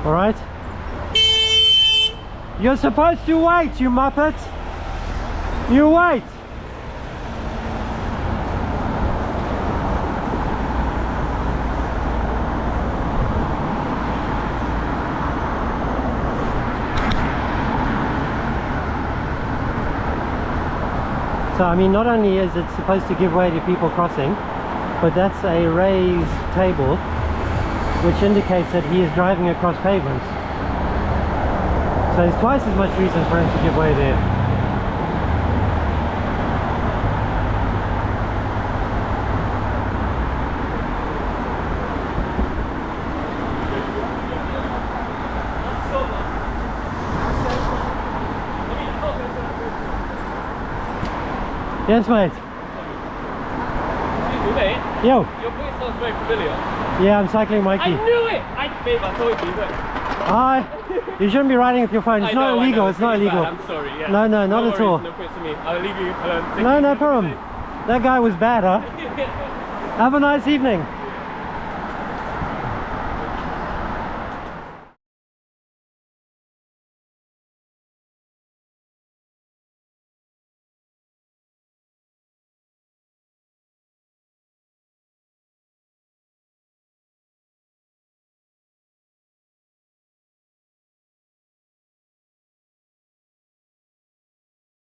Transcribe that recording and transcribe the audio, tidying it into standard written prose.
All right? You're supposed to wait, you Muppet. You wait. So I mean, not only is it supposed to give way to people crossing, but that's a raised table which indicates that he is driving across pavements. So there's twice as much reason for him to give way there. Yes, mate. Excuse me, mate. Yo. Your voice sounds very familiar. Yeah, I'm CyclingMikey. I knew it! Babe, I told you, but... Hi. You shouldn't be riding with your phone. It's not illegal. It's not illegal. I'm sorry, yeah. No, not at all. No points for me. I'll leave you alone. No problem. That guy was bad, huh? Have a nice evening.